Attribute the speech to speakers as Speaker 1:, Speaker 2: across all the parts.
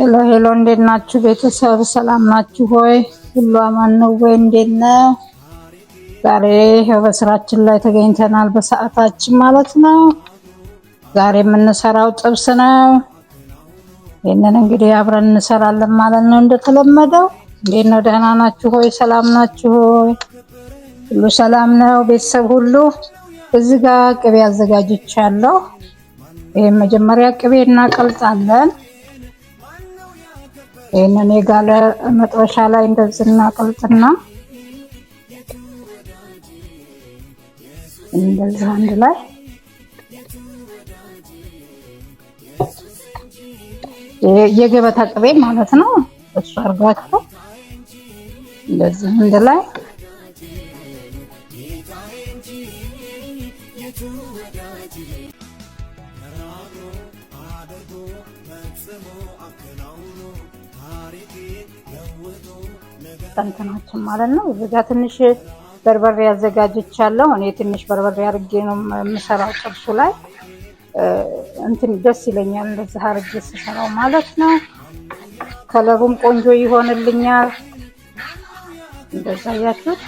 Speaker 1: ሄሎ ሄሎ፣ እንዴት ናችሁ ቤተሰብ? ሰላም ናችሁ ሆይ? ሁሉ አማን ነው ወይ? እንዴት ነው? ዛሬ በስራችን ላይ ተገኝተናል፣ በሰዓታችን ማለት ነው። ዛሬ የምንሰራው ጥብስ ነው። ይሄንን እንግዲህ አብረን እንሰራለን ማለት ነው። እንደተለመደው እንዴት ነው? ደህና ናችሁ ሆይ? ሰላም ናችሁ ሆይ? ሁሉ ሰላም ነው ቤተሰብ ሁሉ። እዚህ ጋር ቅቤ አዘጋጅቻለሁ። ይሄን መጀመሪያ ቅቤ እናቀልጣለን። ይሄንን የጋለ መጥበሻ ላይ እንደዚህ እናቀልጥና እንደዚህ አንድ ላይ የገበታ ቅቤ ማለት ነው። እሱ አርጋችሁ እንደዚህ አንድ ላይ ተንተናችን ማለት ነው። እዚህ ጋር ትንሽ በርበሬ አዘጋጅቻለሁ። እኔ ትንሽ በርበሬ አርጌ ነው የምሰራው ጥብሱ ላይ እንትን ደስ ይለኛል እንደዚህ አርጌ ስሰራው ማለት ነው። ከለሩም ቆንጆ ይሆንልኛል። እንደዛ ያያችሁት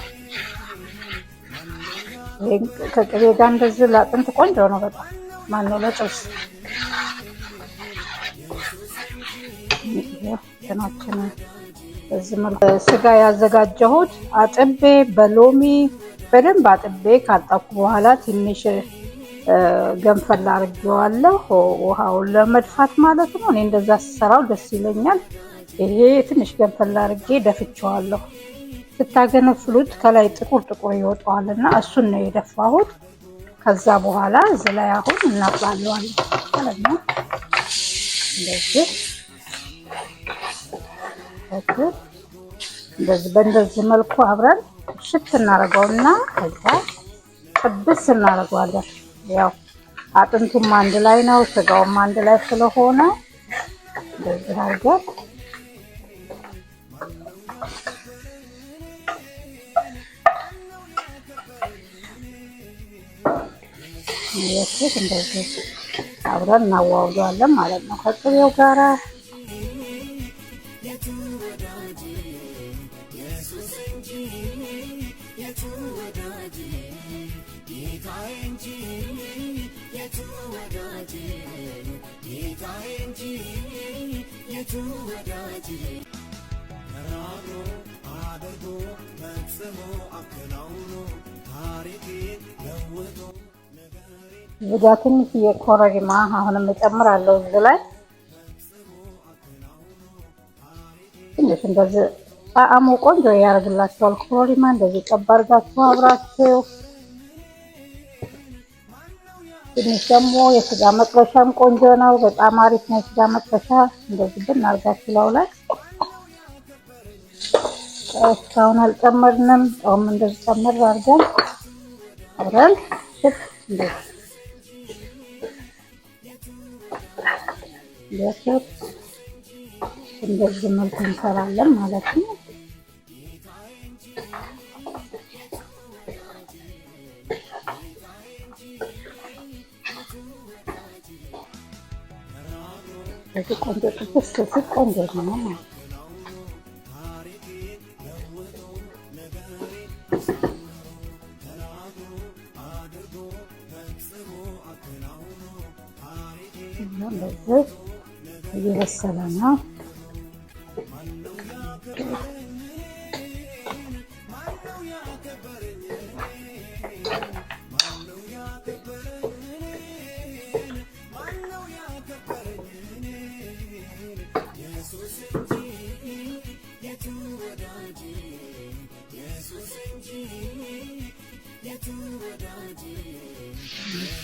Speaker 1: ከቅቤ ጋር እንደዚህ ላጥንት ቆንጆ ነው በጣም ማነው ለጥብስ ተናችን እዚህ መልኩ ስጋ ያዘጋጀሁት አጥቤ በሎሚ በደንብ አጥቤ ካጣኩ በኋላ ትንሽ ገንፈል አድርጌዋለሁ፣ ውሃውን ለመድፋት ማለት ነው። እኔ እንደዛ ስሰራው ደስ ይለኛል። ይሄ ትንሽ ገንፈል አድርጌ ደፍቼዋለሁ። ስታገነፍሉት ከላይ ጥቁር ጥቁር ይወጣዋልና እሱን ነው የደፋሁት። ከዛ በኋላ እዚህ ላይ አሁን እናጥላለዋለን ማለት ነው። እንደዚህ በእንደዚህ መልኩ አብረን ሽት እናደርገውና ከዛ ጥብስ እናደርገዋለን። ያው አጥንቱም አንድ ላይ ነው፣ ስጋውም አንድ ላይ ስለሆነ እንደዚህ አድርገን እንደዚህ አብረን እናዋውደዋለን ማለት ነው ከቅቤው ጋራ። እዚህ ጋር ትንሽ የኮረሪማ አሁንም እጨምራለሁ። እዚህ ላይ ትንሽ እንደዚህ ጣዕሙ ቆንጆ ያደርግላችኋል። ኮረሪማ እንደዚህ ጠብ አድርጋችሁ አብራችሁ ትንሽ ደግሞ የስጋ መጥበሻም ቆንጆ ነው፣ በጣም አሪፍ ነው የስጋ መጥበሻ። እንደዚህ ብናርጋችሁ ላው ላይ እስካሁን አልጨመርንም። ጨውም እንደዚህ ጨምር አድርገን አብረን እንደዚህ መልኩ እንሰራለን ማለት ነው። እዚህ ቆንጆ ጥብስ ሲል ቆንጆ ነው ማለት ነው። እንደዚህ እየበሰለ ነው።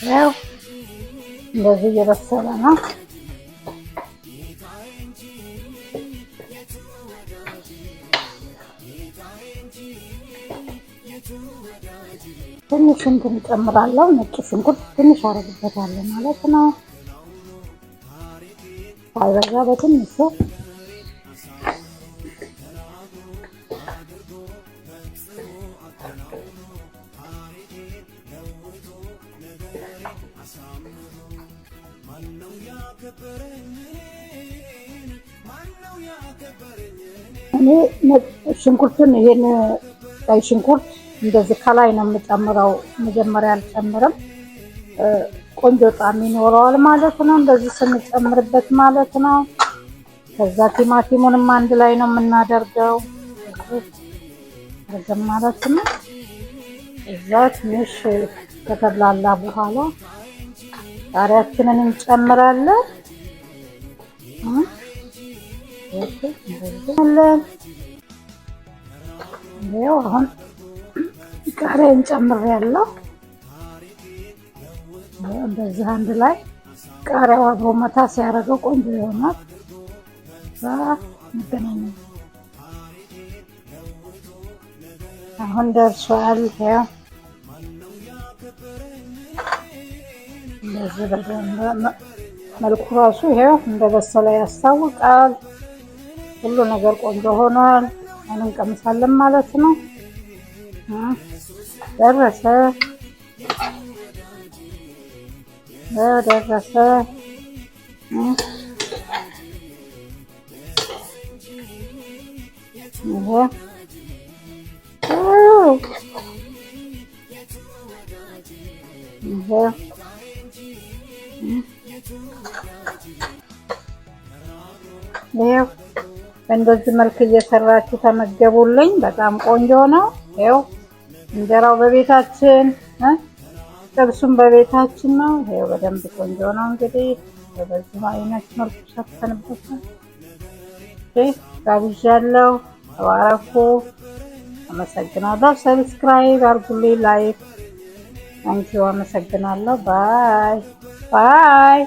Speaker 1: ያው እንደዚህ እየበሰለ ነው። ትንሽ እንትን ጨምራለሁ፣ ነጭ ሽንኩርት ትንሽ አረግበታለሁ ማለት ነው። ሳይበዛ በትንሹ እኔ ሽንኩርቱን ይሄን ቀይ ሽንኩርት እንደዚህ ከላይ ነው የምጨምረው። መጀመሪያ አልጨምርም። ቆንጆ ጣዕም ይኖረዋል ማለት ነው እንደዚህ ስንጨምርበት ማለት ነው። ከዛ ቲማቲሙንም አንድ ላይ ነው የምናደርገው ማለት ነው። እዛ ትንሽ ከተብላላ በኋላ ቃሪያችንን እንጨምራለን። ይኸው አሁን ቃሪያን ጨምሬያለሁ። እንደዚህ አንድ ላይ ቃሪያው አብሮ መታ ሲያደርገው ቆንጆ ይሆናል። እንገናኛለን። አሁን ደርሷል። ያው እንደዚህ በደንብ መልኩ ራሱ ይሄው እንደበሰለ ያስታውቃል። ሁሉ ነገር ቆንጆ ሆኗል። አሁን እንቀምሳለን ማለት ነው። ደረሰ ደረሰ። ይሄው በእንደዚህ መልክ እየሰራችሁ ተመገቡልኝ። በጣም ቆንጆ ነው። ይሄው እንጀራው በቤታችን ጥብሱም በቤታችን ነው። ይሄው በደንብ ቆንጆ ነው። እንግዲህ በዚህ አይነት መልኩ ሰርተንበታል። ጋብዣለሁ። ተባረኩ። አመሰግናለሁ። ሰብስክራይብ አድርጉልኝ፣ ላይክ ታንኪዩ። አመሰግናለሁ። ባይ ባይ።